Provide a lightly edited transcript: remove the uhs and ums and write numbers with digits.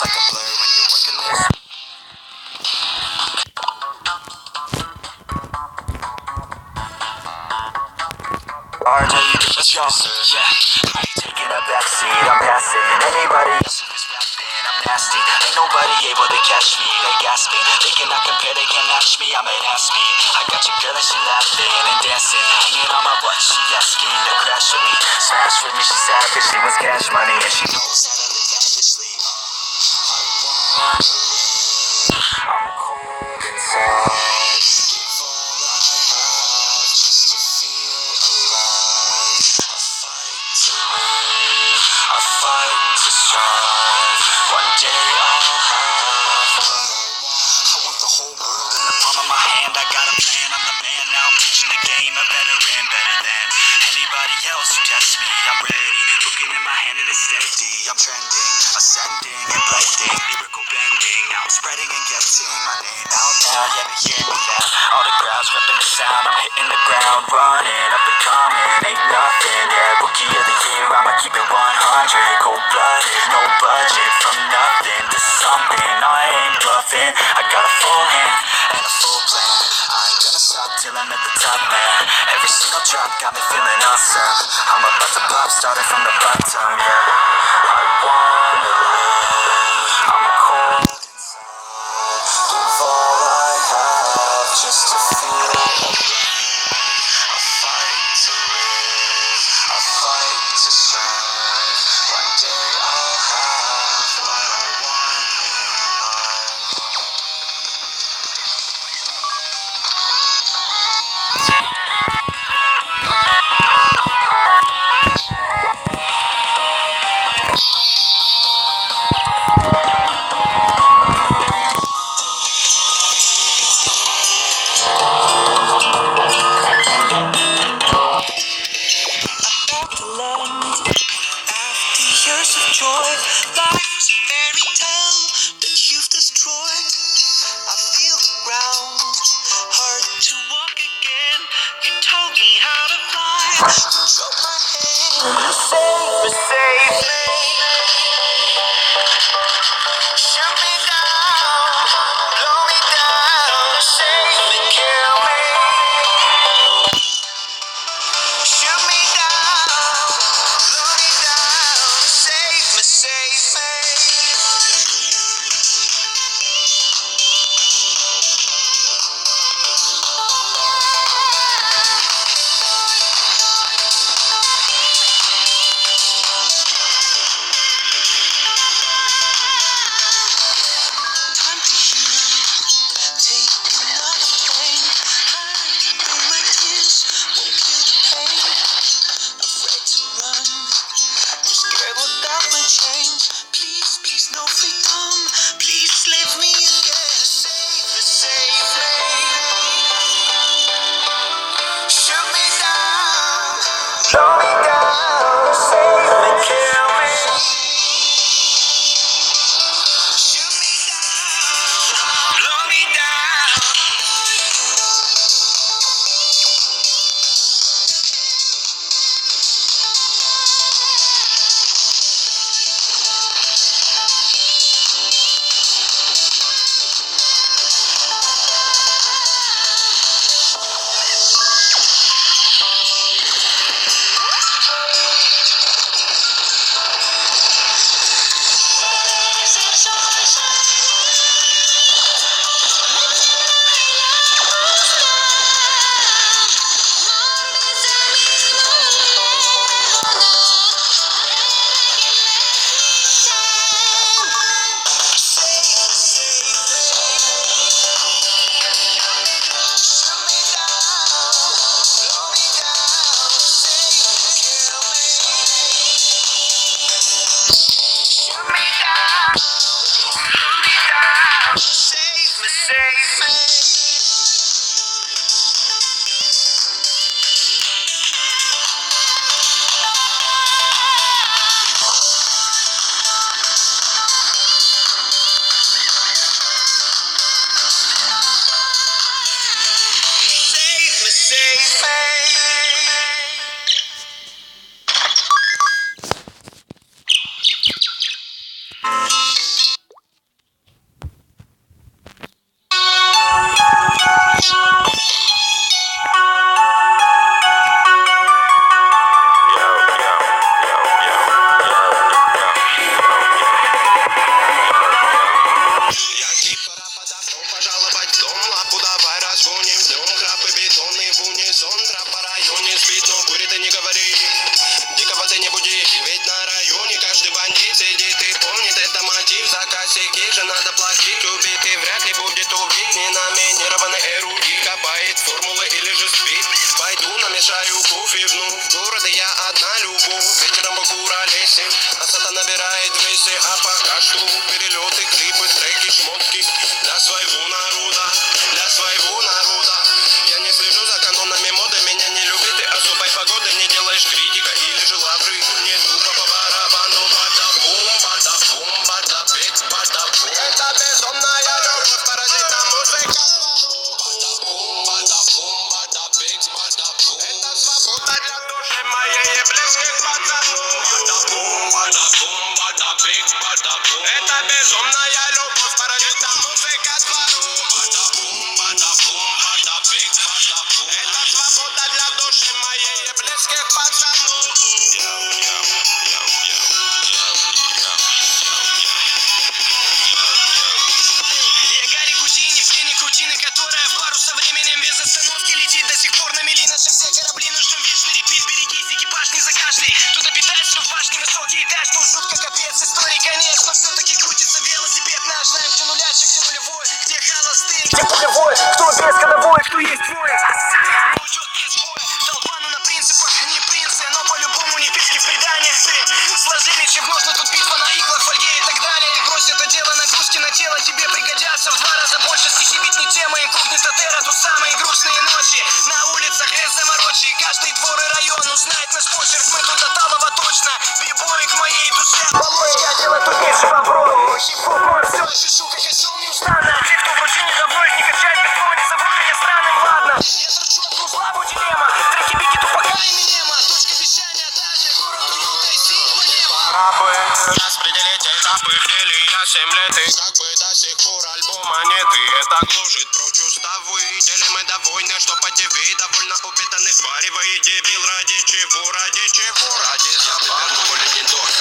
like a blur when you're working this. Let's go. Yeah, I ain't taking a backseat, I'm passing anybody else who is rapping. I'm nasty, ain't nobody able to catch me. They gasping, they cannot compare, they can't match me. I'm at half speed. I got your girl and she laughing and dancing, hanging on my butt. She asking to crash with me, smash with me. She savage, she wants cash money and she knows that I live lavishly. I'm cold inside. I'm trending, ascending and blending, lyrical bending. Now I'm spreading and getting my name out now. Yeah, they hear me now. All the crowds repping the sound. I'm hitting the ground, running up and coming. Ain't nothing, yeah. Rookie of the year, I'ma keep it 100. Cold-blooded, no budget. From nothing to something, I ain't bluffing. I got a full hand and a full plan. I ain't gonna stop till I'm at the top, man. Every single drop got me feeling awesome. I'm about to pop, started from the bottom, yeah. I wanna live, I'm cold inside. Give all I have just to feel alive. I fight to live, I fight to strive. One day I'll have what I want in life. Years of joy, life's a fairy tale that you've destroyed. I feel the ground, hard to walk again. You told me how to fly, you took my hand. Save me, shoot me down, blow me down, save me, kill me, shoot me down, blow me down, save me, save me. мешаю кофе вновь. В городе я одна любовь. Вечером по куролесе красота набирает весе. А пока что перелеты, клипы, треки, шмотки для своего народа, для своего народа. Я не слежу за канонами моды, меня не любит и особой погоды. Не делаешь критика или же лавры, не тупо по барабану. Бада-бум, бада-бум, бада-бик, бада-бум. Это безумная любовь, паразита музыка. Бада-бум, бада-бум, бада-бик, бада-бум. Это свобода для души моей и близких пацанов. Бада-бум, бада-бум, бада-бик, бада-бум. Это безумная любовь, паразита музыка двору. Бада-бум, бада-бум, бада-бик, бада-бум. Это свобода для души моей и близких пацанов. Я Гарри Гудини, пленник рутины, которая в пару со временем без остановки летит. До сих пор на мели наши все корабли, нужен вечный репит. Берегись, экипаж, не закашляй. Тут обитаешь в башне высокий этаж, тут жутко капец, истории конец. Но все-таки крутится велосипед наш. Знаем, где нулячек, где нулевой, где холостый, где пулевой, кто без ходовой, кто есть твой. Не уйдет без боя, толпа, ну на принципах, не принцы, но по-любому не писки в преданиях. Ты сложили чем можно, тут битва на иглах, фольге и так далее. Ты брось это дело, нагрузки на тело тебе пригодятся в 2 раза больше. Стихи ведь не тема, инкогнито терра, тут самые грустные ночи. На улицах без заморочи, каждый двор и район узнает наш почерк, мы тут до талого точно. Бибой к моей душе, я дело тут не живобро. Хип-хоп мой, все, пишу, как осел неустанно. Те, кто в рутине давно их не качать, битво не зовут меня странным, ладно. Я торчу от слабу дилемма, треки беги тупака и минема. Точка вещания, даже город уюта и синего неба. Пора бы распределить этапы в деле. Я 7 лет и как бы до сих пор альбома нет. И это гложет прочь уставы. Делим мы до войны, что по ТВ довольно упитанный. Сваривай, дебил, ради чего, ради чего, ради забавы. Более не дорого.